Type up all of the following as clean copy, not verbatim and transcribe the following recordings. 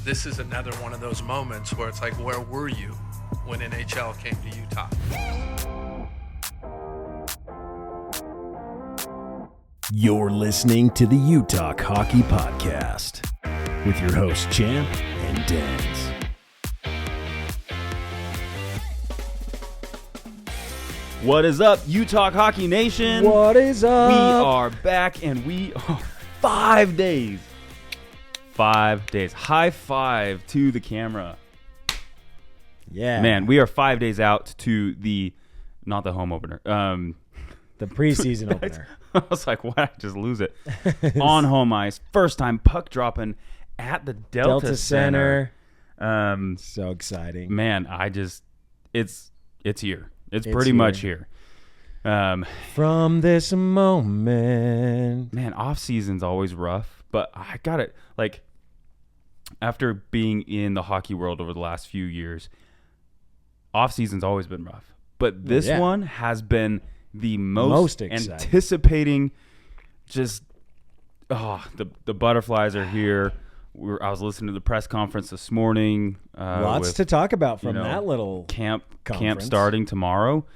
this is another one of those moments where it's like, where were you when NHL came to Utah? You're listening to the UTalk Hockey Podcast with your hosts Champ and Denz. What is up, UTalk Hockey Nation? What is up? We are back, and we are 5 days. 5 days. High five to the camera. Yeah. Man, we are 5 days out to not the home opener. The preseason opener. I was like, why did I just lose it? On home ice. First time puck dropping at the Delta Center. So exciting. Man, it's here. It's pretty here. much here. From this moment. Man, off season's always rough, but I got it. Like, after being in the hockey world over the last few years, off season's always been rough. But this one has been the most anticipating. Just the butterflies are here. I was listening to the press conference this morning. Lots to talk about from that little camp conference. Starting tomorrow,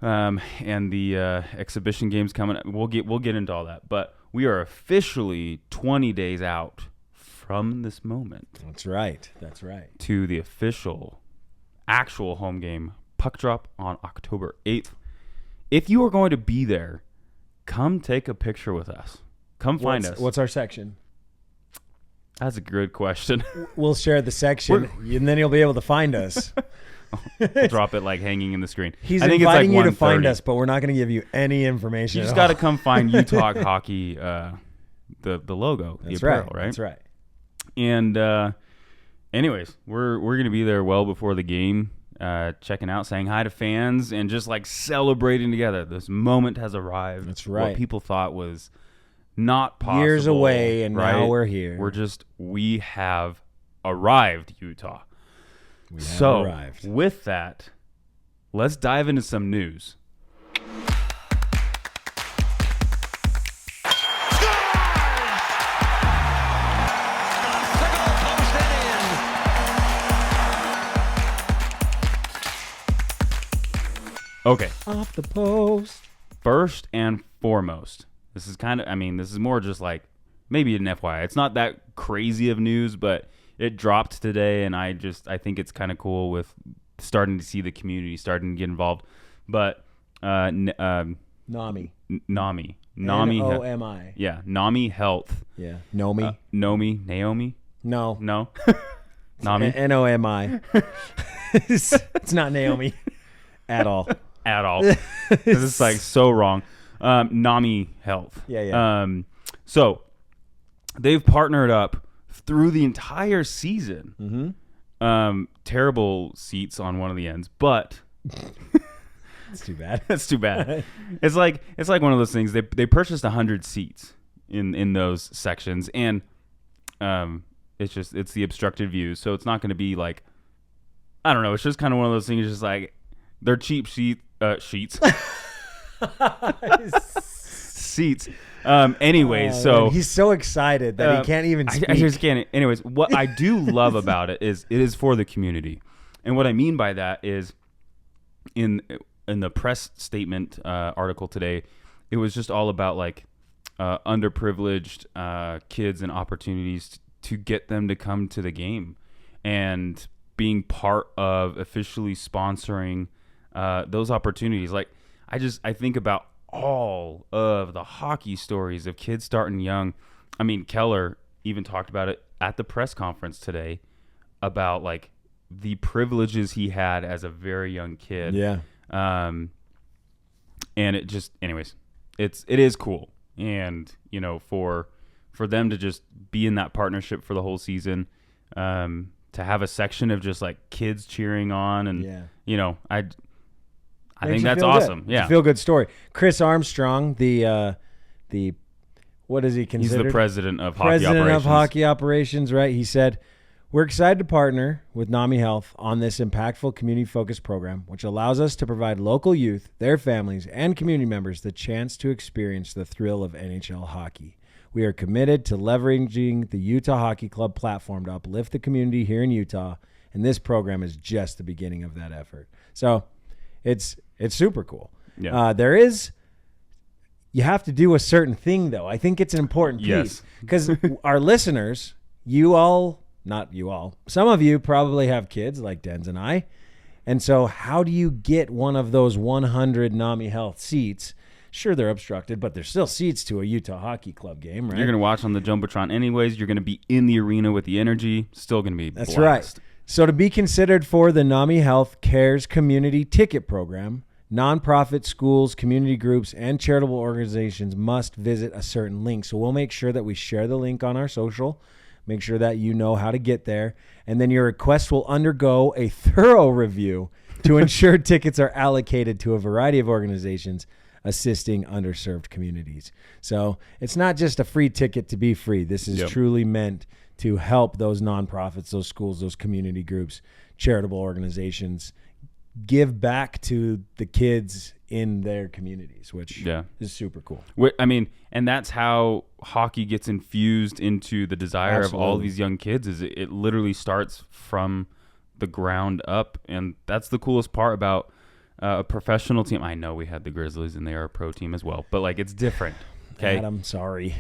and the exhibition games coming. We'll get into all that, but we are officially 20 days out from this moment. That's right. To the actual home game puck drop on October 8th. If you are going to be there, come take a picture with us. Come find us. What's our section? That's a good question. We'll share the section, and then you'll be able to find us. We'll drop it like hanging in the screen. He's I think inviting it's like you to find us, but we're not going to give you any information. You just got to come find UTalk Hockey, the logo, That's the apparel, right? That's right. And anyways, we're going to be there well before the game. Checking out, saying hi to fans, and just like celebrating together. This moment has arrived. That's right. What people thought was not possible. Years away, and right? now we're here. We have arrived, Utah. We have arrived. With that, let's dive into some news. Okay. Off the post. First and foremost, this is more just like maybe an FYI. It's not that crazy of news, but it dropped today, and I think it's kind of cool with starting to see the community starting to get involved. But Nomi. Nomi. Nomi. Yeah, Nomi Health. Yeah. Nomi. Naomi? No. Nomi? Nomi. It's not Naomi at all. This is like so wrong. Nomi Health. Yeah. So they've partnered up through the entire season. Mm-hmm. Terrible seats on one of the ends, but it's too bad. It's too bad. It's like one of those things. They purchased 100 seats in those sections, and it's the obstructed views, so it's not going to be like, I don't know. It's just kind of one of those things. Just like they're cheap sheets. Seats. Anyways, so he's so excited that he can't even speak. I just can't. Anyways, what I do love about it is for the community, and what I mean by that is in the press statement article today, it was just all about like underprivileged kids and opportunities to get them to come to the game, and being part of officially sponsoring those opportunities. Like I think about all of the hockey stories of kids starting young. I mean, Keller even talked about it at the press conference today about like the privileges he had as a very young kid. Yeah. And it just, anyways, it is cool. And, for them to just be in that partnership for the whole season, to have a section of just like kids cheering on, and, I think that's awesome. Good. Yeah. It's a feel-good story. Chris Armstrong, the what is he considered? He's the president of hockey operations, right? He said, "We're excited to partner with Nomi Health on this impactful community-focused program, which allows us to provide local youth, their families, and community members the chance to experience the thrill of NHL hockey. We are committed to leveraging the Utah Hockey Club platform to uplift the community here in Utah, and this program is just the beginning of that effort. So it's super cool. Yeah. You have to do a certain thing, though. I think it's an important piece because our listeners, some of you probably have kids like Denz and I. And so how do you get one of those 100 Nomi Health seats? Sure, they're obstructed, but there's still seats to a Utah Hockey Club game, right? You're going to watch on the Jumbotron anyways. You're going to be in the arena with the energy. Still going to be That's blast. right. So to be considered for the Nomi Health Cares Community Ticket Program, nonprofit schools, community groups, and charitable organizations must visit a certain link. So we'll make sure that we share the link on our social. Make sure that you know how to get there. And then your request will undergo a thorough review to ensure tickets are allocated to a variety of organizations assisting underserved communities. So it's not just a free ticket to be free. This is truly meant to help those nonprofits, those schools, those community groups, charitable organizations give back to the kids in their communities, which is super cool. I mean, and that's how hockey gets infused into the desire of all these young kids. Is it literally starts from the ground up, and that's the coolest part about a professional team. I know we had the Grizzlies, and they are a pro team as well, but like it's different. Okay, Adam, sorry.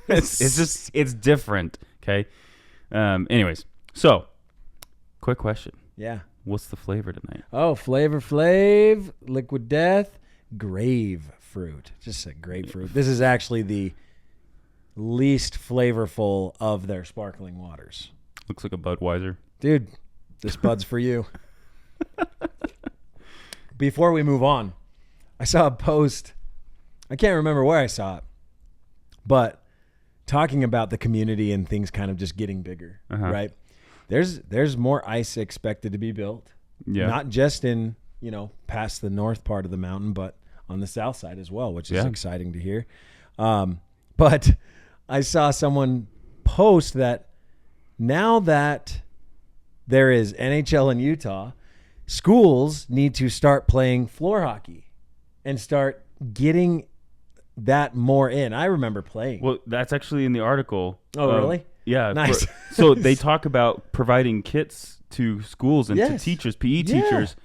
it's different. Okay. Anyways, so quick question. Yeah. What's the flavor tonight? Oh, Flavor Flav, Liquid Death, Grapefruit. Just a grapefruit. This is actually the least flavorful of their sparkling waters. Looks like a Budweiser. Dude, this Bud's for you. Before we move on, I saw a post. I can't remember where I saw it, but talking about the community and things kind of just getting bigger, right? There's more ice expected to be built. Yeah. Not just in, past the north part of the mountain, but on the south side as well, which is exciting to hear. But I saw someone post that now that there is NHL in Utah, schools need to start playing floor hockey and start getting that more in. I remember playing. Well, that's actually in the article. Oh, really? Yeah. Nice. So they talk about providing kits to schools and to teachers, PE teachers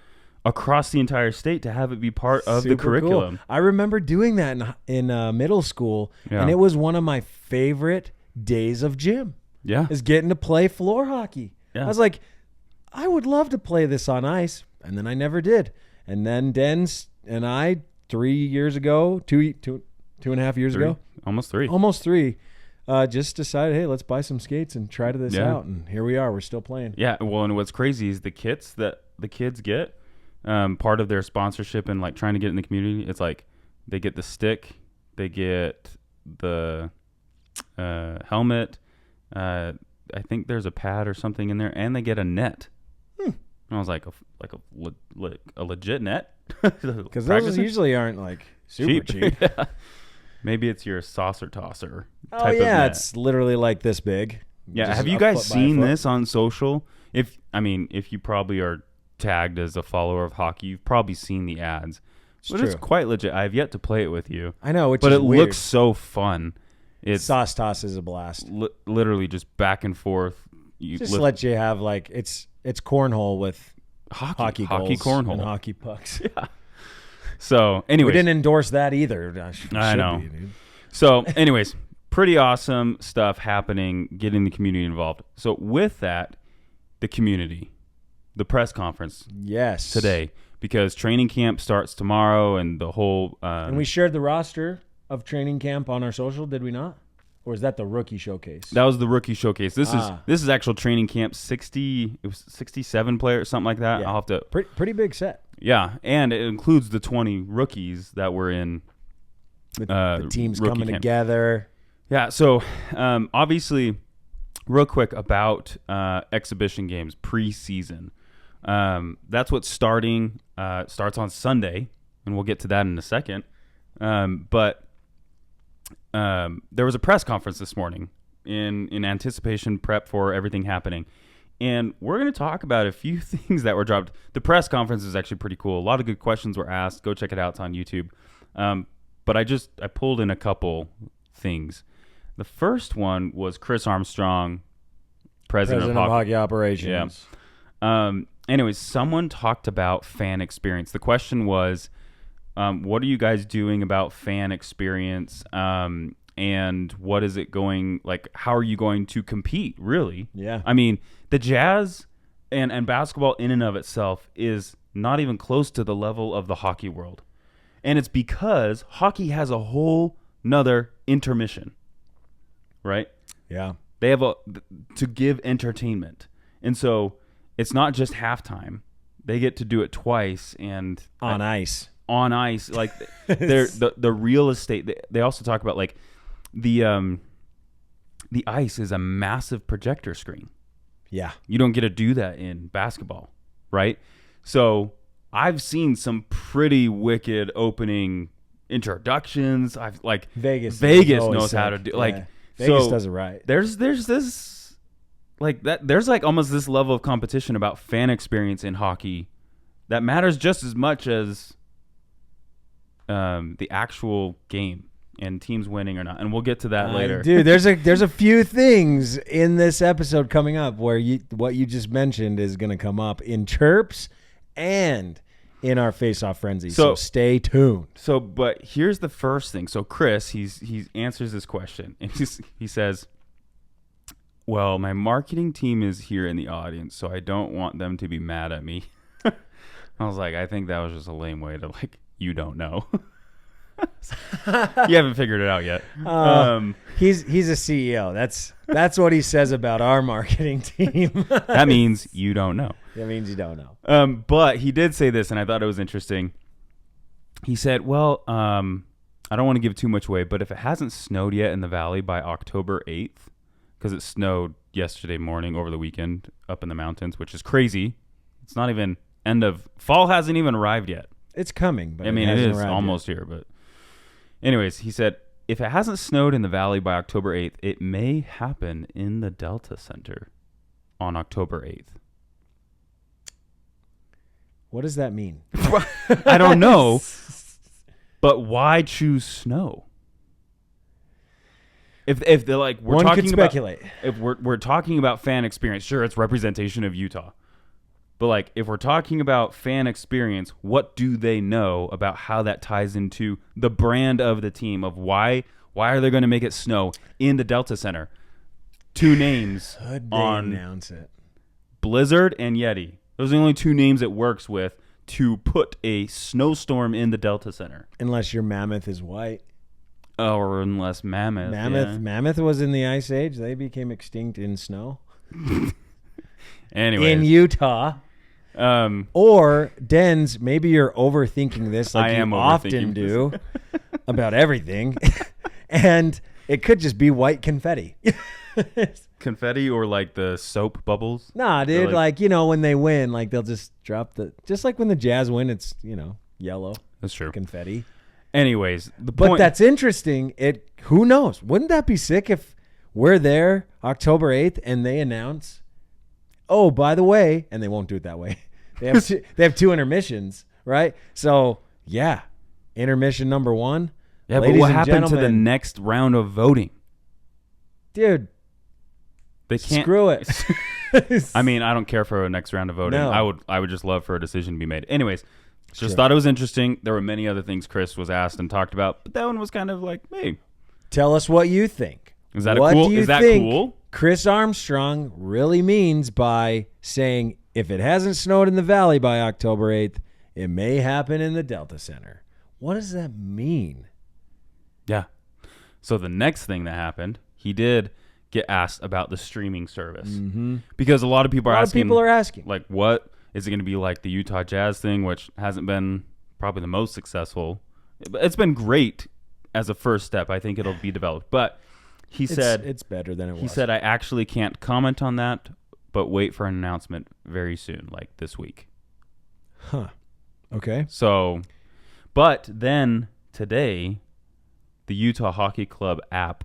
across the entire state to have it be part of the curriculum. Cool. I remember doing that in middle school, and it was one of my favorite days of gym. Yeah. Is getting to play floor hockey. Yeah. I was like, I would love to play this on ice, and then I never did. And then Denz and I, 3 years ago, two and a half years ago. Almost three. Just decided, hey, let's buy some skates and try this out. And here we are. We're still playing. Yeah. Well, and what's crazy is the kits that the kids get, part of their sponsorship and like trying to get in the community. It's like they get the stick, they get the helmet. I think there's a pad or something in there, and they get a net. And I was like a legit net, because those usually aren't like super cheap. Yeah. Maybe it's your saucer tosser. Oh yeah, it's literally like this big. Yeah, have you guys seen this on social? If you probably are tagged as a follower of hockey, you've probably seen the ads. It's quite legit. I have yet to play it with you. I know, but it looks so fun. It's sauce toss is a blast. Literally just back and forth. Let you have like it's cornhole with hockey goals cornhole and hockey pucks. Yeah. So, anyways. We didn't endorse that either. I know. So, anyways, pretty awesome stuff happening, getting the community involved. So, with that, the community, the press conference. Yes. Today, because training camp starts tomorrow and the whole... and we shared the roster of training camp on our social, did we not? Or is that the rookie showcase? That was the rookie showcase. This is actual training camp. 67 players, something like that. Yeah. I'll have to... Pretty big set. Yeah, and it includes the 20 rookies that were in the teams coming camp together. Yeah, so obviously, real quick about exhibition games preseason. That's what's starting. Starts on Sunday, and we'll get to that in a second. But there was a press conference this morning in anticipation, prep for everything happening. And we're going to talk about a few things that were dropped. The press conference is actually pretty cool. A lot of good questions were asked. Go check it out. It's on YouTube. But I pulled in a couple things. The first one was Chris Armstrong, president of hockey operations. Yeah. Anyways, someone talked about fan experience. The question was, what are you guys doing about fan experience? And what is it going, like, how are you going to compete, really? Yeah. I mean, the Jazz and basketball in and of itself is not even close to the level of the hockey world. And it's because hockey has a whole nother intermission, right? Yeah. They have to give entertainment. And so it's not just halftime. They get to do it twice and on ice. On ice. Like they're the real estate. They also talk about like the ice is a massive projector screen. Yeah. You don't get to do that in basketball, right? So I've seen some pretty wicked opening introductions. I've like Vegas knows how to do like Vegas does it right. There's this like that. There's like almost this level of competition about fan experience in hockey that matters just as much as the actual game and teams winning or not. And we'll get to that later. Dude, there's a few things in this episode coming up where what you just mentioned is going to come up in Chirps and in our face-off frenzy. So stay tuned. So, but here's the first thing. So Chris, he answers this question and he says, well, my marketing team is here in the audience, so I don't want them to be mad at me. I was like, I think that was just a lame way to like, you don't know. You haven't figured it out yet. He's a CEO. That's what he says about our marketing team. That means you don't know. That means you don't know. But he did say this, and I thought it was interesting. He said, well, I don't want to give too much away, but if it hasn't snowed yet in the valley by October 8th, because it snowed yesterday morning over the weekend up in the mountains, which is crazy. It's not even fall hasn't even arrived yet. It's coming, but I mean, it is almost here. But anyways, he said, if it hasn't snowed in the valley by October 8th, it may happen in the Delta Center on October 8th. What does that mean? I don't know. But why choose snow? If they're like, we're one talking could speculate. If we're talking about fan experience, sure, it's representation of Utah. But like, if we're talking about fan experience, what do they know about how that ties into the brand of the team? Of why are they going to make it snow in the Delta Center? Two names on announce it. Blizzard and Yeti. Those are the only two names it works with to put a snowstorm in the Delta Center. Unless your mammoth is white. Or unless mammoth. Mammoth was in the Ice Age. They became extinct in snow. Anyway, in Utah. Or Denz, maybe you're overthinking this like you often do about everything. And it could just be white confetti. Confetti or like the soap bubbles? Nah, dude, like when they win, like they'll just drop just like when the Jazz win, it's, yellow. That's true. Confetti. Anyways, but that's interesting. Who knows? Wouldn't that be sick if we're there October 8th and they announce, oh, by the way, and they won't do it that way. They have two intermissions, right? So, yeah, intermission number 1. Yeah, but what happened to the next round of voting? Dude, they can't. Screw it. I mean, I don't care for a next round of voting. No. I would just love for a decision to be made. Anyways, just thought it was interesting. There were many other things Chris was asked and talked about, but that one was kind of like, hey. Tell us what you think. Is that cool? Chris Armstrong really means by saying if it hasn't snowed in the valley by October 8th, it may happen in the Delta Center. What does that mean? Yeah. So the next thing that happened, he did get asked about the streaming service. Mm-hmm. Because a lot of people are asking. Like, what? Is it going to be like the Utah Jazz thing, which hasn't been probably the most successful? It's been great as a first step. I think it'll be developed. But he said it's better than it was. He said, I actually can't comment on that, but wait for an announcement very soon, like this week. Huh. Okay. So, but then today, the Utah Hockey Club app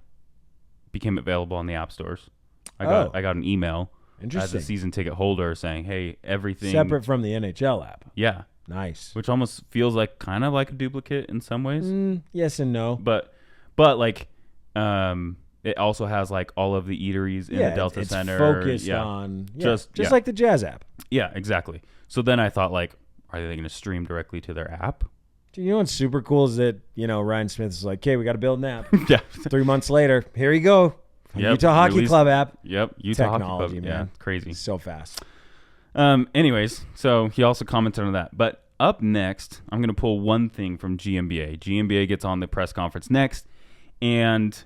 became available on the app stores. I got an email as a season ticket holder saying, hey, everything separate from the NHL app. Yeah. Nice. Which almost feels like kind of like a duplicate in some ways. Yes and no. But like it also has like all of the eateries in the Delta it's Center. Focused on just yeah. like the Jazz app. Yeah, exactly. So then I thought, like, are they going to stream directly to their app? Dude, you know what's super cool is that, Ryan Smith's like, okay, we got to build an app. Yeah. 3 months later, here you go. Yep, Utah Hockey Club app. Yep, Utah Technology, Hockey Club. man. Yeah, crazy. So fast. Anyways, so he also commented on that. But up next, I'm going to pull one thing from GMBA. GMBA gets on the press conference next, and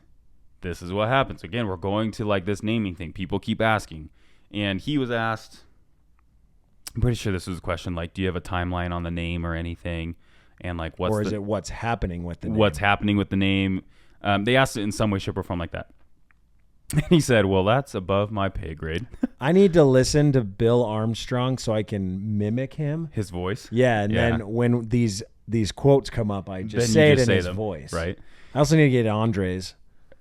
this is what happens. Again, we're going to like this naming thing. People keep asking. And he was asked, I'm pretty sure this was a question, like, do you have a timeline on the name or anything? And like, what's happening with the name? What's happening with the name? They asked it in some way, shape, or form like that. And he said, well, that's above my pay grade. I need to listen to Bill Armstrong so I can mimic him. His voice? Yeah, and then when these quotes come up, I just say it in his voice. Right. I also need to get Andres.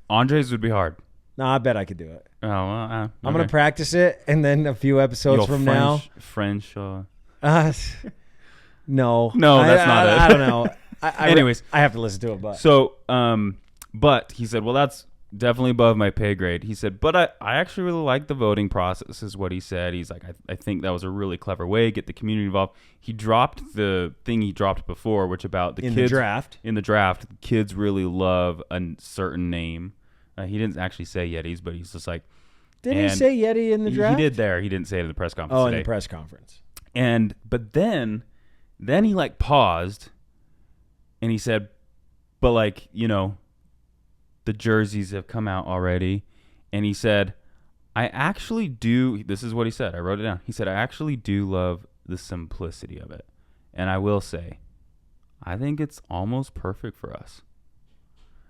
Andres would be hard. No, I bet I could do it. Oh, well, I'm going to practice it, and then a few episodes from now. French. No. No, that's not it. I don't know. Anyways. I have to listen to it. But So, but he said, well, that's definitely above my pay grade. He said, but I actually really like the voting process is what he said. He's like, I think that was a really clever way, get the community involved. He dropped the thing he dropped before, which about the kids. In the draft, the kids really love a certain name. He didn't actually say Yetis, but he's just like. Did he say Yeti in the draft? He did there. He didn't say it in the press conference today. In the press conference. But then he like paused and he said, but like, the jerseys have come out already. And he said, I actually do. This is what he said. I wrote it down. He said, I actually do love the simplicity of it. And I will say, I think it's almost perfect for us.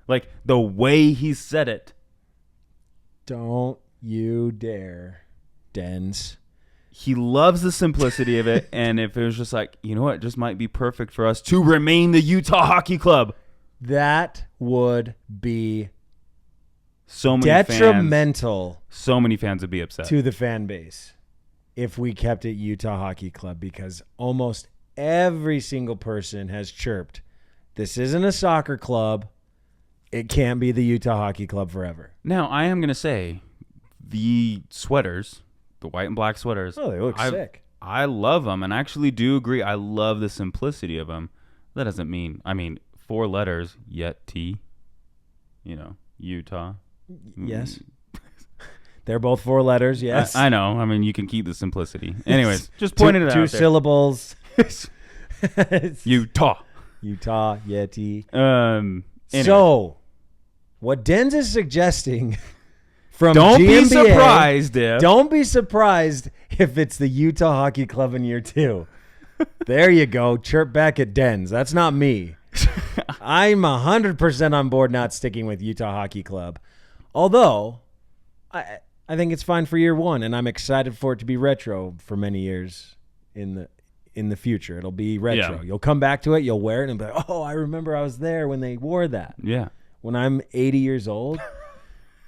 Like the way he said it. Don't you dare, Denz. He loves the simplicity of it. And if it was just like, you know what, it just might be perfect for us to remain the Utah Hockey Club. That would be so many detrimental. So many fans would be upset. To the fan base if we kept it Utah Hockey Club, because almost every single person has chirped, this isn't a soccer club. It can't be the Utah Hockey Club forever. Now, I am going to say the sweaters, the white and black sweaters. Oh, they look sick. I love them, and I actually do agree. I love the simplicity of them. That doesn't mean, 4 letters, yet T, Utah. Yes. They're both 4 letters, yes. I know. You can keep the simplicity. Anyways, just pointing it out. 2 syllables. Utah, Yeti. Anyway. So, what Denz is suggesting from Don't GMBA, be surprised if. Don't be surprised if it's the Utah Hockey Club in year 2. There you go. Chirp back at Denz. That's not me. I'm 100% on board not sticking with Utah Hockey Club. Although, I think it's fine for year 1, and I'm excited for it to be retro for many years in the future. It'll be retro. Yeah. You'll come back to it, you'll wear it, and be like, oh, I remember I was there when they wore that. Yeah. When I'm 80 years old,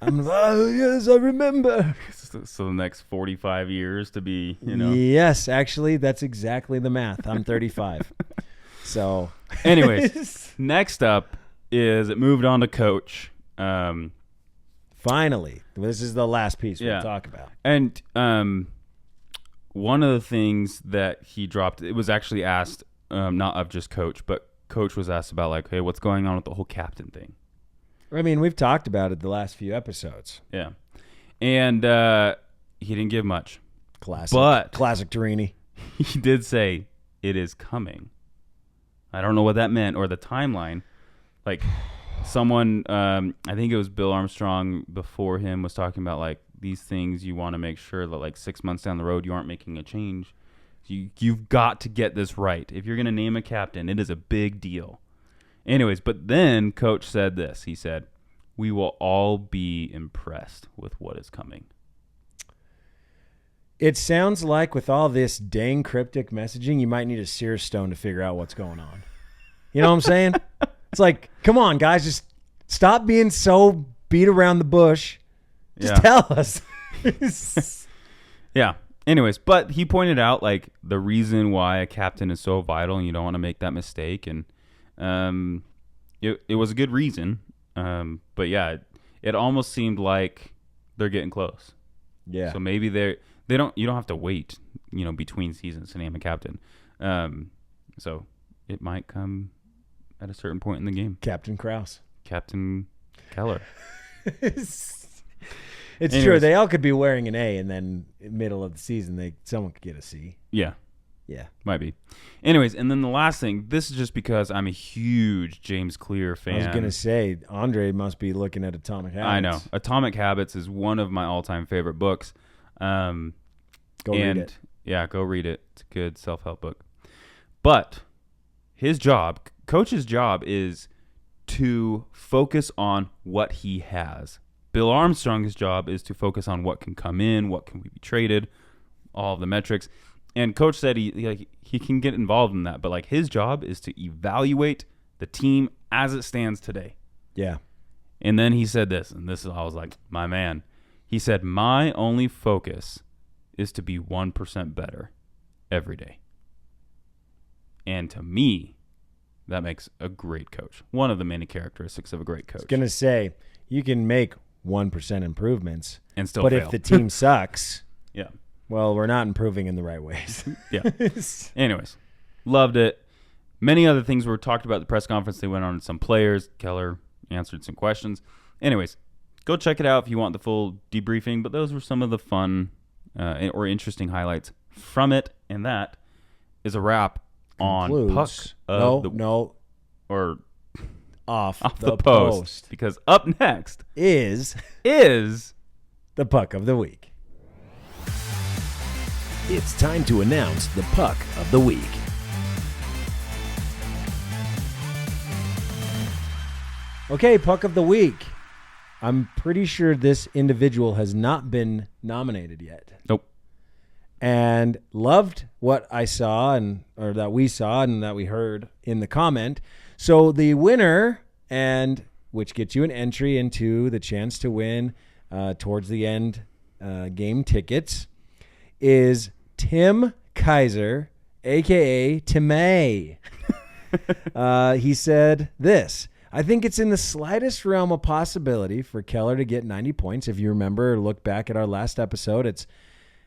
I'm like, oh, yes, I remember. So the next 45 years to be, Yes, actually, that's exactly the math. I'm 35. So. Anyways, next up is it moved on to Coach. Finally. This is the last piece we'll talk about. And one of the things that he dropped, it was actually asked, not of just Coach, but Coach was asked about like, hey, what's going on with the whole captain thing? We've talked about it the last few episodes. Yeah. And he didn't give much. Classic Torini. He did say it is coming. I don't know what that meant or the timeline. Like someone, I think it was Bill Armstrong before him was talking about like these things you want to make sure that like 6 months down the road you aren't making a change. You've got to get this right. If you're going to name a captain, it is a big deal. Anyways, but then Coach said this. He said, we will all be impressed with what is coming. It sounds like with all this dang cryptic messaging, you might need a Sears stone to figure out what's going on. You know what I'm saying? It's like, come on, guys, just stop being so beat around the bush. Just tell us. Yeah. Anyways, but he pointed out like the reason why a captain is so vital and you don't want to make that mistake. And it was a good reason. But yeah, it almost seemed like they're getting close. Yeah. So maybe you don't have to wait, between seasons to name a captain. So it might come at a certain point in the game. Captain Krause. Captain Keller. It's true. They all could be wearing an A, and then in the middle of the season, someone could get a C. Yeah. Yeah. Might be. Anyways, and then the last thing, this is just because I'm a huge James Clear fan. I was going to say, Andre must be looking at Atomic Habits. I know. Atomic Habits is one of my all-time favorite books. Go read it. Yeah, go read it. It's a good self-help book. But Coach's job is to focus on what he has. Bill Armstrong's job is to focus on what can come in, what can be traded, all of the metrics. And Coach said he can get involved in that, but like his job is to evaluate the team as it stands today. Yeah. And then he said this, and I was like, my man. He said, my only focus is to be 1% better every day. And to me, that makes a great coach. One of the many characteristics of a great coach. I was going to say, you can make 1% improvements and still fail. But if the team sucks, yeah. Well, we're not improving in the right ways. Yeah. Anyways, loved it. Many other things were talked about at the press conference. They went on some players. Keller answered some questions. Anyways, go check it out if you want the full debriefing. But those were some of the fun or interesting highlights from it. And that is a wrap on Puck of off the post. Because up next is the Puck of the Week. It's time to announce the Puck of the Week. Okay, Puck of the Week. I'm pretty sure this individual has not been nominated yet. Nope. And loved what I saw or that we saw and that we heard in the comment. So the winner, and which gets you an entry into the chance to win towards the end game tickets, is Tim Kaiser, a.k.a. Timay. He said this: I think it's in the slightest realm of possibility for Keller to get 90 points. If you remember, look back at our last episode, it's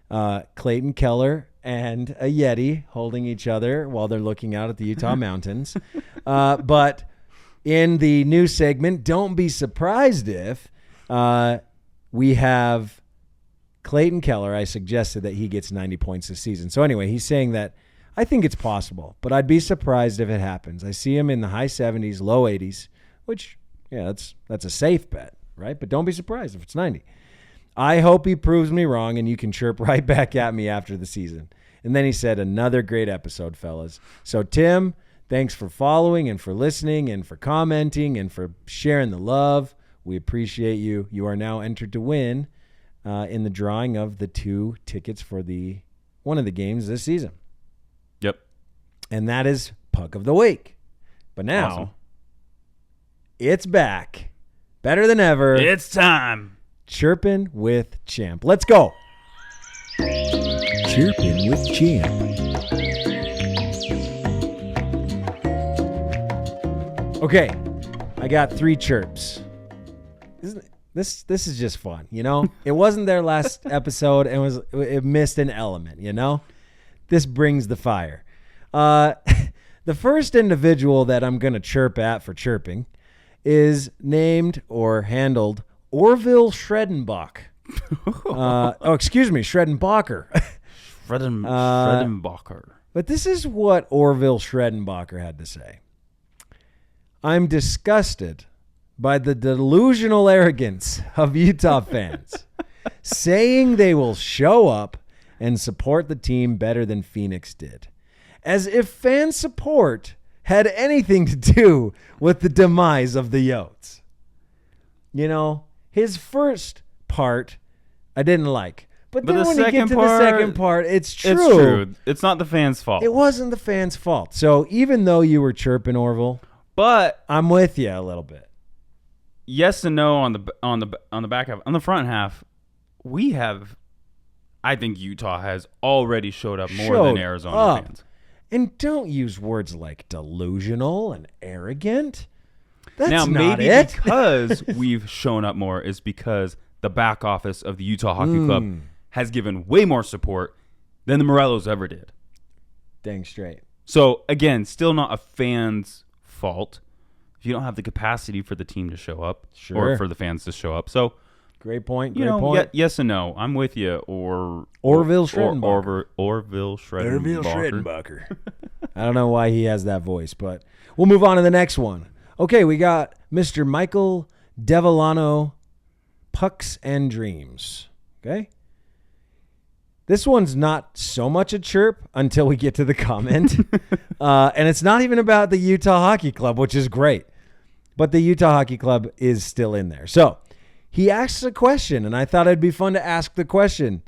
Clayton Keller and a Yeti holding each other while they're looking out at the Utah mountains. But in the new segment, don't be surprised if we have Clayton Keller. I suggested that he gets 90 points this season. So anyway, he's saying that I think it's possible, but I'd be surprised if it happens. I see him in the high 70s, low 80s, which, yeah, that's a safe bet, right? But don't be surprised if it's 90. I hope he proves me wrong, and you can chirp right back at me after the season. And then he said, another great episode, fellas. So, Tim, thanks for following and for listening and for commenting and for sharing the love. We appreciate you. You are now entered to win in the drawing of the 2 tickets for one of the games this season. Yep. And that is Puck of the Week. But now, awesome. It's back. Better than ever. It's time. Chirping with Champ. Let's go. Chirping with Champ. Okay, I got 3 chirps. This is just fun, you know? It wasn't their last episode, and it missed an element, you know? This brings the fire. The first individual that I'm going to chirp at for chirping is named or handled Orville Schredenbach. Schredenbacher. Schredenbacher. But this is what Orville Schredenbacher had to say. I'm disgusted by the delusional arrogance of Utah fans, saying they will show up and support the team better than Phoenix did, as if fan support had anything to do with the demise of the Yotes. You know, his first part I didn't like. But then when you get to the second part, it's true. It's true. It's not the fans' fault. It wasn't the fans' fault. So even though you were chirping Orville, but I'm with you a little bit. Yes and no on the back half. On the front half, I think Utah has already showed up more than Arizona fans. And don't use words like delusional and arrogant. That's now, not maybe it. because we've shown up more is because the back office of the Utah Hockey Club has given way more support than the Morellos ever did. Dang straight. So, again, still not a fan's fault if you don't have the capacity for the team to show up or for the fans to show up. So, Great point. you Great know, point. yes and no. I'm with you. Orville Schredenbacher. Orville Schredenbacher. I don't know why he has that voice, but we'll move on to the next one. Okay, we got Mr. Michael Devillano, Pucks and Dreams. Okay? This one's not so much a chirp until we get to the comment. And it's not even about the Utah Hockey Club, which is great. But the Utah Hockey Club is still in there. So he asks a question, and I thought it'd be fun to ask the question.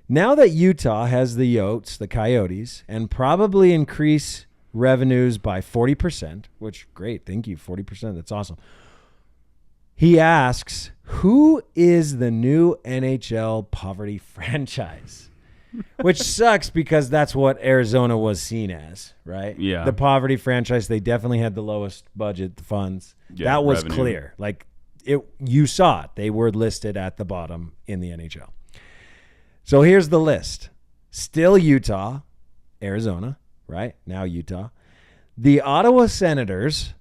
Now that Utah has the Yotes, the Coyotes, and probably increase revenues by 40%, which, great, thank you, 40%, that's awesome. He asks, who is the new NHL poverty franchise? Which sucks because that's what Arizona was seen as, right? Yeah. The poverty franchise, they definitely had the lowest budget funds. Yeah, that was revenue. clear. Like, you saw it. They were listed at the bottom in the NHL. So here's the list. Still Utah, Arizona, right? Now Utah. The Ottawa Senators,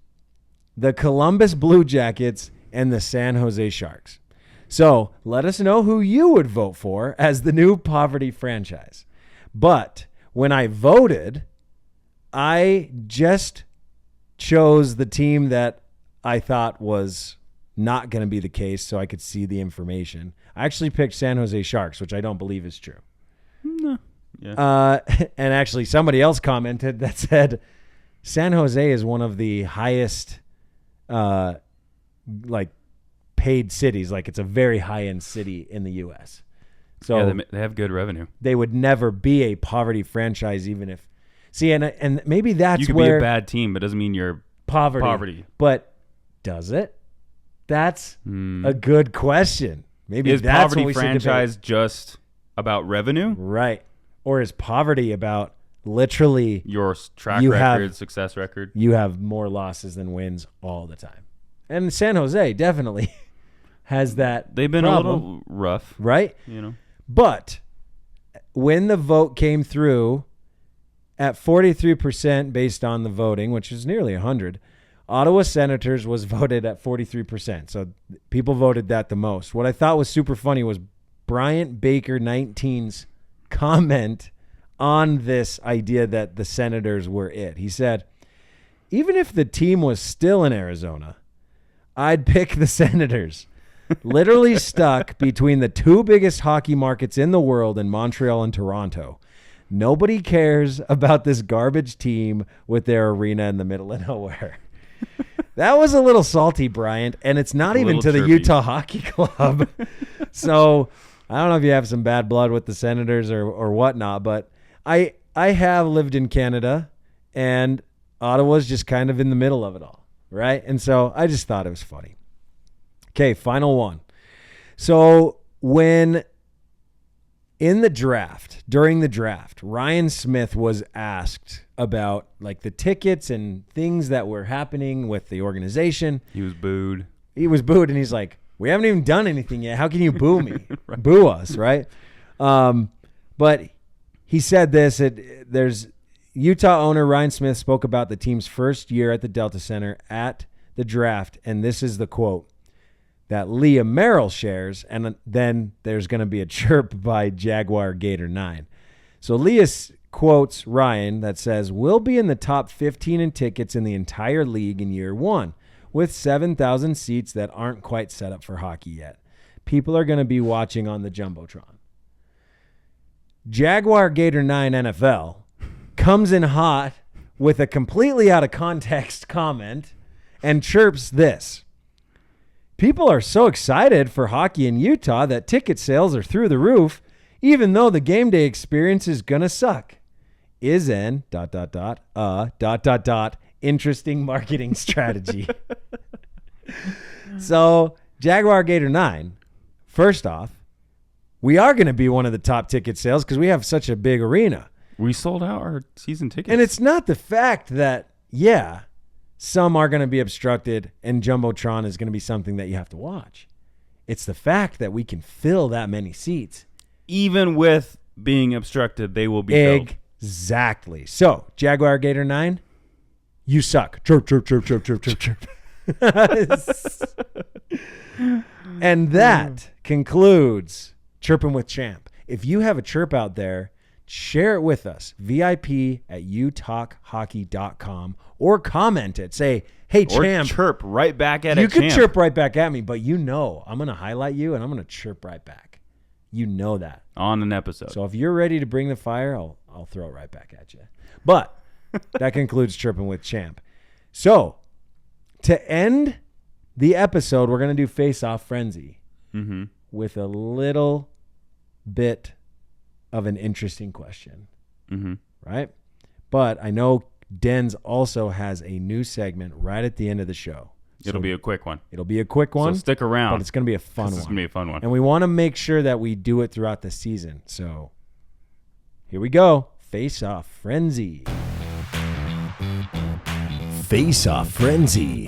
the Columbus Blue Jackets, and the San Jose Sharks. So let us know who you would vote for as the new poverty franchise. But when I voted, I just chose the team that I thought was not going to be the case so I could see the information. I actually picked San Jose Sharks, which I don't believe is true. No. Yeah. And actually somebody else commented that said San Jose is one of the highest paid cities. Like, it's a very high-end city in the U.S. So yeah, they have good revenue. they would never be a poverty franchise, even if and maybe that's You could where be a bad team, but doesn't mean you're poverty. But does it? That's a good question. Maybe Is that's poverty what we should franchise just about revenue? debate. Right? Or is poverty about literally Your track You record, have- success record? you have more losses than wins all the time? And San Jose definitely has that. They've been problem, a little rough, right. you know. But when the vote came through at 43% based on the voting, which is nearly 100, Ottawa Senators was voted at 43%. So people voted that the most. What I thought was super funny was Bryant Baker 19's comment on this idea that the Senators were it. He said, even if the team was still in Arizona, I'd pick the Senators. Literally stuck between the two biggest hockey markets in the world in Montreal and Toronto. Nobody cares about this garbage team with their arena in the middle of nowhere. That was a little salty, Bryant, and it's not even to the chirpy. Utah Hockey Club. So I don't know if you have some bad blood with the Senators or whatnot, but I have lived in Canada, and Ottawa's just kind of in the middle of it all, right? And so I just thought it was funny. Okay, final one. So when during the draft, Ryan Smith was asked about like the tickets and things that were happening with the organization. He was booed. He was booed, and he's like, we haven't even done anything yet. How can you boo me? Right. Boo us, right? But he said this, there's Utah owner Ryan Smith spoke about the team's first year at the Delta Center at the draft, and this is the quote that Leah Merrill shares, and then there's going to be a chirp by Jaguar Gator 9. So Leah quotes Ryan that says, we'll be in the top 15 in tickets in the entire league in year one, with 7,000 seats that aren't quite set up for hockey yet. People are going to be watching on the Jumbotron. Jaguar Gator 9 NFL comes in hot with a completely out of context comment and chirps this. People are so excited for hockey in Utah that ticket sales are through the roof, even though the game day experience is going to suck. Is an ... interesting marketing strategy. So Jaguar Gator 9, first off, we are going to be one of the top ticket sales because we have such a big arena. We sold out our season tickets. And it's not the fact that, some are going to be obstructed, and Jumbotron is going to be something that you have to watch. It's the fact that we can fill that many seats. Even with being obstructed, they will be filled. Exactly. So, Jaguar Gator 9, you suck. Chirp, chirp, chirp, chirp, chirp, chirp, chirp. And that concludes Chirping with Champ. If you have a chirp out there, share it with us. VIP@utalkhockey.com or comment it. Say, hey, Or Champ. chirp right back at You it, could Champ. chirp right back at me, but I'm going to highlight you and I'm going to chirp right back. You know that. On an episode. So if you're ready to bring the fire, I'll throw it right back at you. But that concludes Chirping with Champ. So to end the episode, we're going to do Face-Off Frenzy with a little bit of an interesting question. Right? But I know Denz also has a new segment right at the end of the show. It'll be a quick one. It'll be a quick one. So stick around. But it's going to be a fun one. It's going to be a fun one. And we want to make sure that we do it throughout the season. So here we go. Face-Off Frenzy. Face-Off Frenzy.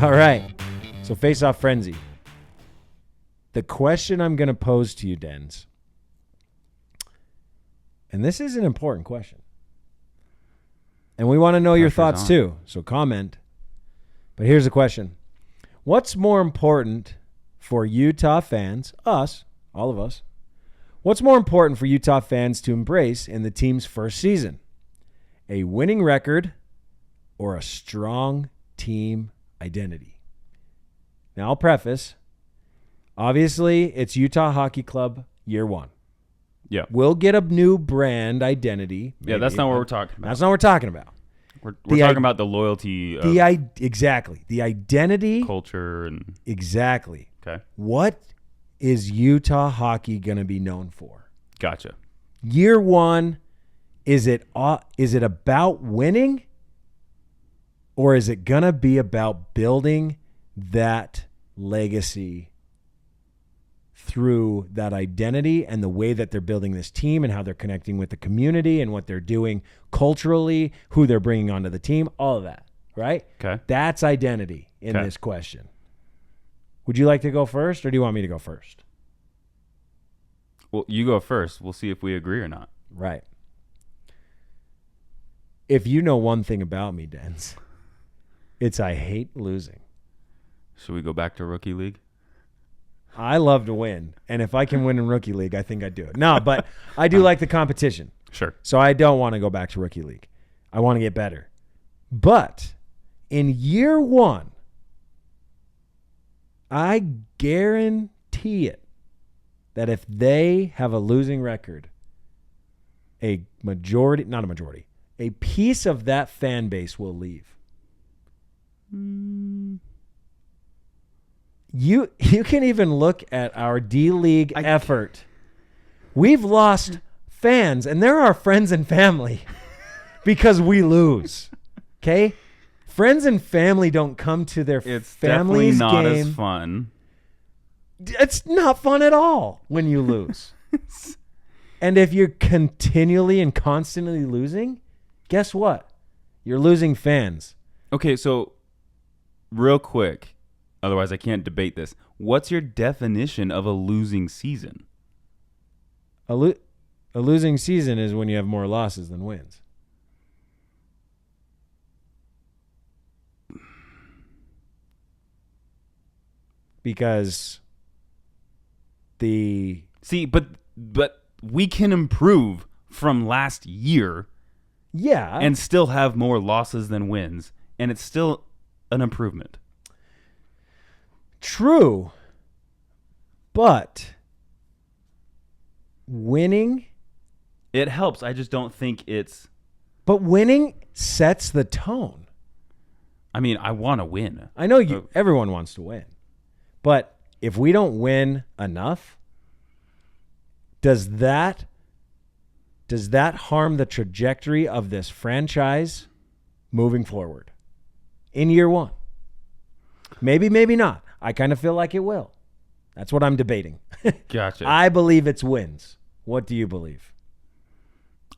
All right. So Face-Off Frenzy. The question I'm going to pose to you, Denz, and this is an important question, and we want to know your thoughts too, so comment. But here's the question. What's more important for Utah fans, us, all of us, what's more important for Utah fans to embrace in the team's first season? A winning record or a strong team identity? Now, I'll preface, obviously, it's Utah Hockey Club year one. Yeah. We'll get a new brand identity. Yeah, that's not what we're talking about. That's not what we're talking about. We're talking about the loyalty of exactly. The identity. culture and Exactly. okay. What is Utah hockey going to be known for? Gotcha. Year one, is it about winning, or is it going to be about building that legacy through that identity and the way that they're building this team and how they're connecting with the community and what they're doing culturally, who they're bringing onto the team, all of that, right? Okay. That's identity in this question. Would you like to go first, or do you want me to go first? Well, you go first. We'll see if we agree or not. Right. If you know one thing about me, Denz, it's I hate losing. Should we go back to Rookie League? I love to win. And if I can win in Rookie League, I think I'd do it. No, but I do like the competition. Sure. So I don't want to go back to Rookie League. I want to get better. But in year one, I guarantee it that if they have a losing record, a piece of that fan base will leave. You can even look at our D-League effort. We've lost fans, and they're our friends and family because we lose. Okay? Friends and family don't come to their family's game. It's definitely not as fun. It's not fun at all when you lose. And if you're continually and constantly losing, guess what? You're losing fans. Okay, so real quick, otherwise I can't debate this. What's your definition of a losing season? A losing season is when you have more losses than wins. Because but we can improve from last year. Yeah. And still have more losses than wins, and it's still an improvement. True. But winning, it helps. I just don't think it's... But winning sets the tone. I mean, I want to win. I know everyone wants to win. But if we don't win enough, does that harm the trajectory of this franchise moving forward in year one? Maybe, maybe not. I kind of feel like it will. That's what I'm debating. Gotcha. I believe it's wins. What do you believe?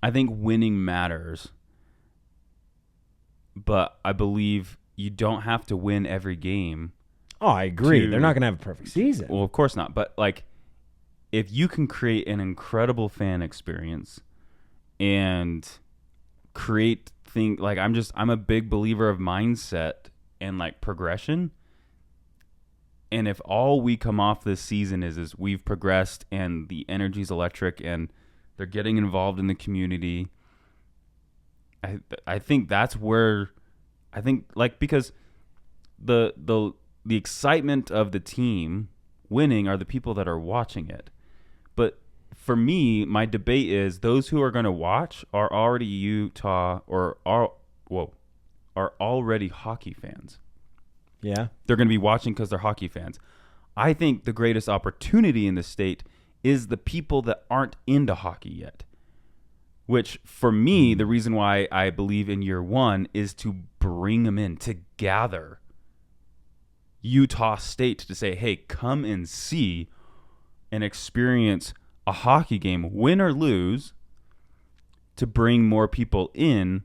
I think winning matters. but I believe you don't have to win every game. Oh, I agree. They're not going to have a perfect season. Well, of course not. But like, if you can create an incredible fan experience and create things like I'm a big believer of mindset and like progression. And if all we come off this season is we've progressed and the energy's electric and they're getting involved in the community, I think that's where I think like because the excitement of the team winning are the people that are watching it. But for me, my debate is those who are going to watch are already Utah or are already hockey fans. Yeah. They're going to be watching because they're hockey fans. I think the greatest opportunity in the state is the people that aren't into hockey yet. Which, for me, the reason why I believe in year one is to bring them in, to gather Utah State to say, hey, come and see and experience a hockey game, win or lose, to bring more people in.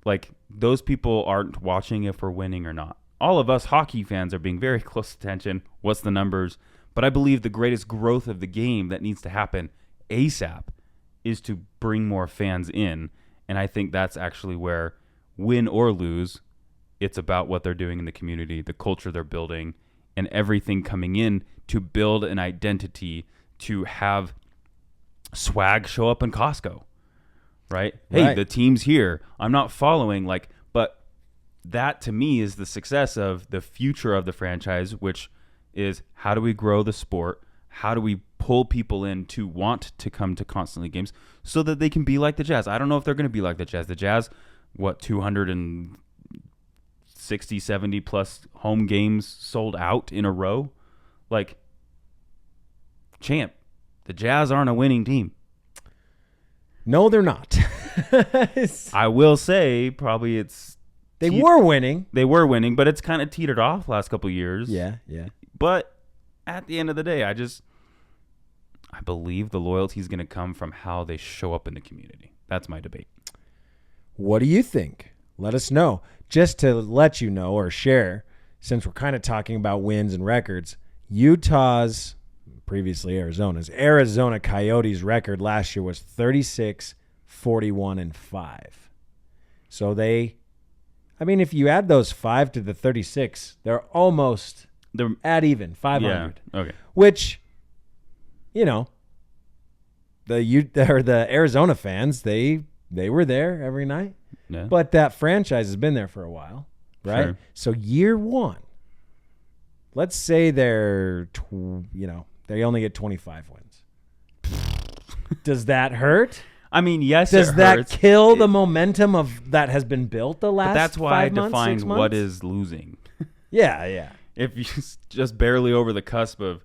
Like, those people aren't watching if we're winning or not. All of us hockey fans are being very close attention. What's the numbers? But I believe the greatest growth of the game that needs to happen ASAP is to bring more fans in. And I think that's actually where, win or lose, it's about what they're doing in the community, the culture they're building, and everything coming in to build an identity, to have swag show up in Costco, right? Hey, the team's here. I'm not following, but that to me is the success of the future of the franchise, which is how do we grow the sport? How do we pull people in to want to come to constantly games so that they can be like the Jazz? I don't know if they're going to be like the Jazz. The Jazz, 260, 70 plus home games sold out in a row? Like, Champ, the Jazz aren't a winning team. No, they're not. I will say probably it's... They were winning. They were winning, but it's kind of teetered off last couple of years. Yeah, yeah. But at the end of the day, I believe the loyalty is going to come from how they show up in the community. That's my debate. What do you think? Let us know. Just to let you know or share, since we're kind of talking about wins and records, Utah's, previously Arizona Coyotes record last year was 36, 41, and 5. So if you add those 5 to the 36, they're at even, 500. Yeah, okay. Which, the Arizona fans, they were there every night. Yeah. But that franchise has been there for a while, right? Sure. So year one, let's say they only get 25 wins. Does that hurt? I mean, yes, Does that kill the momentum of that has been built the last 5 months? That's why I defined what is losing. Yeah, yeah. If you just barely over the cusp of,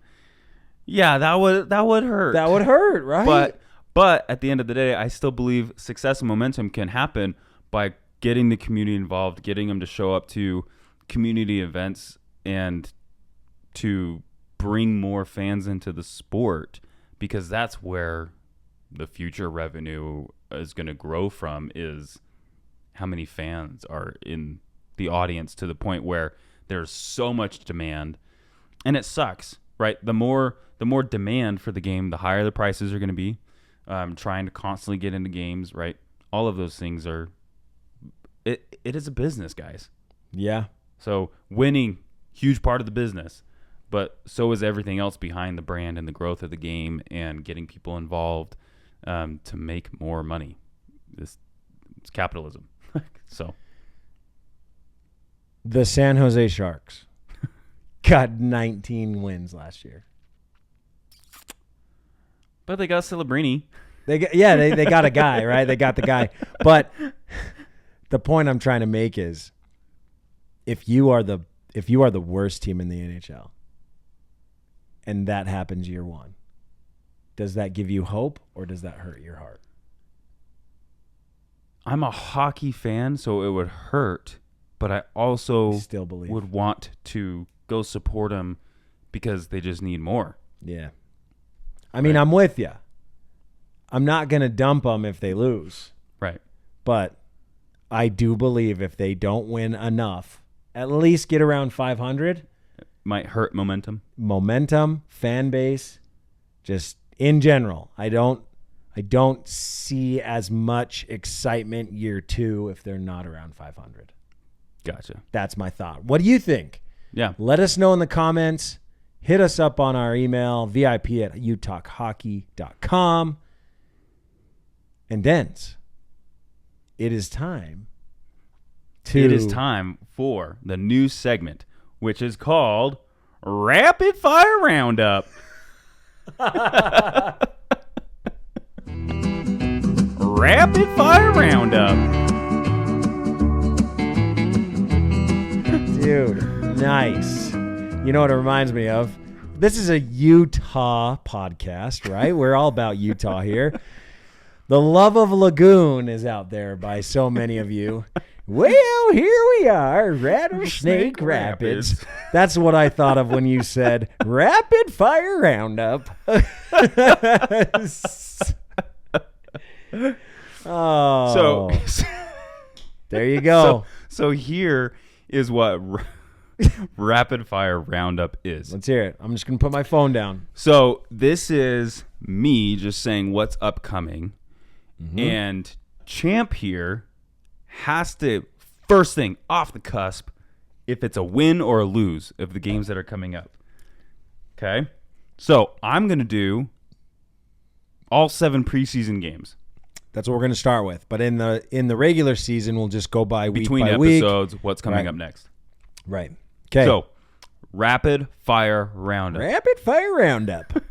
that would hurt. That would hurt, right? But at the end of the day, I still believe success and momentum can happen by getting the community involved, getting them to show up to community events, and to bring more fans into the sport, because that's where the future revenue is going to grow from, is how many fans are in the audience, to the point where there's so much demand. And it sucks, right? The more demand for the game, the higher the prices are going to be. Trying to constantly get into games, right? All of those things are, it is a business, guys. Yeah. So winning, huge part of the business, but so is everything else behind the brand and the growth of the game and getting people involved to make more money. It's capitalism. So the San Jose Sharks got 19 wins last year. But they got Celebrini. They got a guy, right? They got the guy. But the point I'm trying to make is, if you are the worst team in the NHL, and that happens year one, does that give you hope or does that hurt your heart? I'm a hockey fan, so it would hurt, but I also still believe would want to go support them because they just need more. Yeah. I mean, I'm with you. I'm not going to dump them if they lose. Right. But I do believe if they don't win enough, at least get around 500. Might hurt momentum. Momentum, fan base, just in general. I don't see as much excitement year 2 if they're not around 500. Gotcha. That's my thought. What do you think? Yeah. Let us know in the comments. Hit us up on our email, vip@utalkhockey.com. And Denz, it is time for the new segment, which is called Rapid Fire Roundup. Rapid Fire Roundup. Dude, nice. You know what it reminds me of? This is a Utah podcast, right? We're all about Utah here. The love of Lagoon is out there by so many of you. Well, here we are, Rattlesnake Rapids. That's what I thought of when you said Rapid Fire Roundup. Oh, there you go. So here is what Rapid Fire Roundup is. Let's hear it. I'm just going to put my phone down. So this is me just saying what's upcoming. Mm-hmm. And Champ here has to, first thing, off the cusp, if it's a win or a lose of the games that are coming up. Okay? So I'm going to do all 7 preseason games. That's what we're going to start with. But in the regular season, we'll just go by week between by week. episodes, what's coming up next. Right. Okay. So, Rapid Fire Roundup. Rapid Fire Roundup.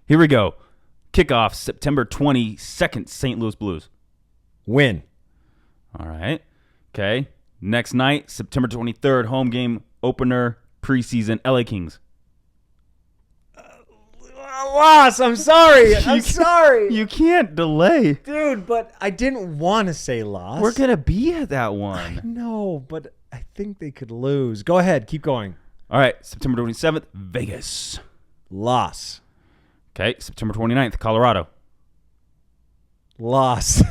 Here we go. Kickoff September 22nd, St. Louis Blues. Win. All right. Okay. Next night, September 23rd, home game opener, preseason, LA Kings. Loss. I'm sorry. I'm sorry. You can't delay. Dude, but I didn't want to say loss. We're going to be at that one. No, but I think they could lose. Go ahead. Keep going. All right. September 27th, Vegas. Loss. Okay. September 29th, Colorado. Loss.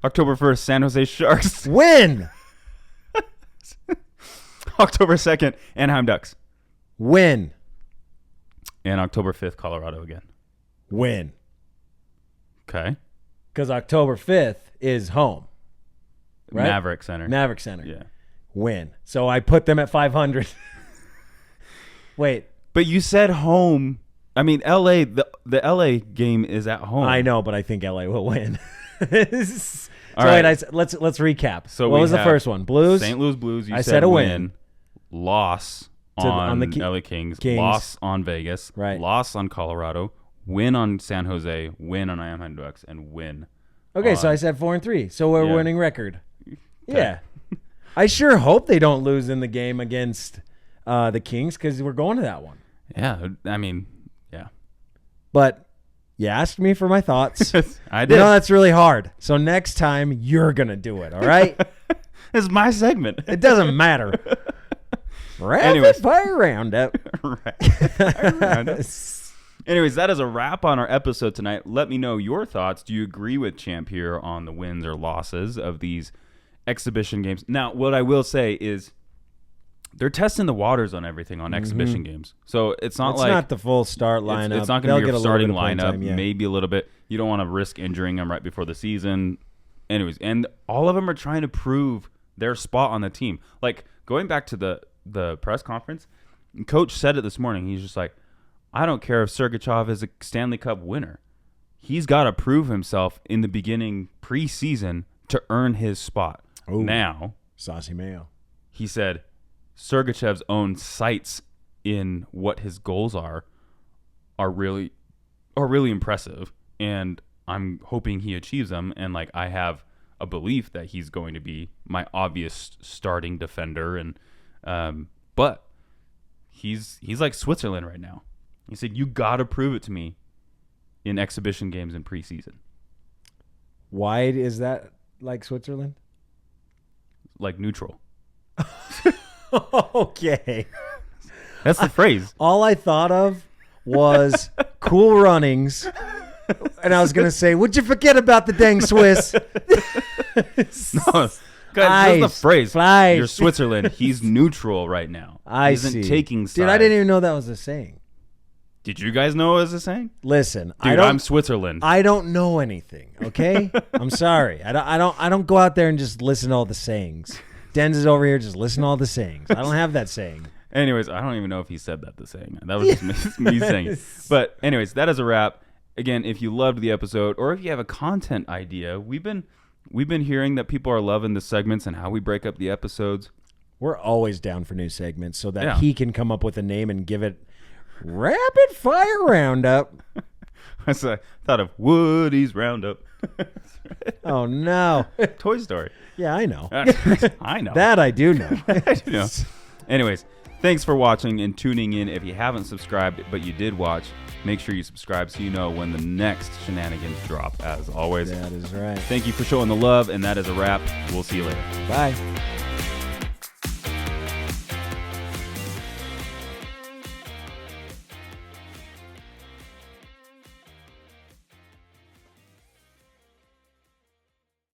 October 1st, San Jose Sharks. Win. October 2nd, Anaheim Ducks. Win. And October 5th, Colorado again. Win. Okay. Because October 5th is home. Right? Maverick Center. Yeah. Win. So I put them at 500. Wait. But you said home. I mean, LA, the LA game is at home. I know, but I think LA will win. Let's recap. So what was the first one? Blues? St. Louis Blues. You I said a win. Loss on the LA Kings. Loss on Vegas. Right. Loss on Colorado. Win on San Jose. Win on Anaheim Ducks. And win. Okay, so I said 4-3. So we're winning record. Yeah. I sure hope they don't lose in the game against the Kings because we're going to that one. Yeah. I mean, yeah. But you asked me for my thoughts. I did. You know, that's really hard. So next time, you're going to do it, all right? It's my segment. It doesn't matter. Rapid Fire Roundup. Anyways, that is a wrap on our episode tonight. Let me know your thoughts. Do you agree with Champ here on the wins or losses of these exhibition games? Now, what I will say is they're testing the waters on everything on exhibition games. So it's not not the full start lineup. It's not going to be your starting lineup, time, maybe a little bit. You don't want to risk injuring them right before the season. Anyways, and all of them are trying to prove their spot on the team. Like, going back to the press conference, Coach said it this morning. He's just like, I don't care if Sergachev is a Stanley Cup winner. He's got to prove himself in the beginning preseason to earn his spot. Ooh, now, saucy mayo. He said Sergachev's own sights in what his goals are really impressive, and I'm hoping he achieves them. And like, I have a belief that he's going to be my obvious starting defender, and but he's like Switzerland right now. He said, you got to prove it to me in exhibition games in preseason. Why is that like Switzerland? Like neutral. Okay. That's the phrase. All I thought of was Cool Runnings. And I was going to say, would you forget about the dang Swiss? Guys, that's the Ice, phrase. flies. You're Switzerland. He's neutral right now. I he isn't see. taking sides. Dude, I didn't even know that was a saying. Did you guys know it was a saying? Listen, Dude, I'm Switzerland. I don't know anything. Okay, I'm sorry. I don't go out there and just listen to all the sayings. Denz is over here just listen to all the sayings. I don't have that saying. Anyways, I don't even know if he said that the saying. That was just me saying it. But anyways, that is a wrap. Again, if you loved the episode or if you have a content idea, we've been hearing that people are loving the segments and how we break up the episodes. We're always down for new segments so that Yeah. he can come up with a name and give it rapid fire roundup. I thought of Woody's Roundup. Oh no. Toy Story. Yeah, I know. I know. That I do know. You know. Anyways, thanks for watching and tuning in. If you haven't subscribed, but you did watch, make sure you subscribe so you know when the next shenanigans drop, as always. That is right. Thank you for showing the love, and that is a wrap. We'll see you later. Bye.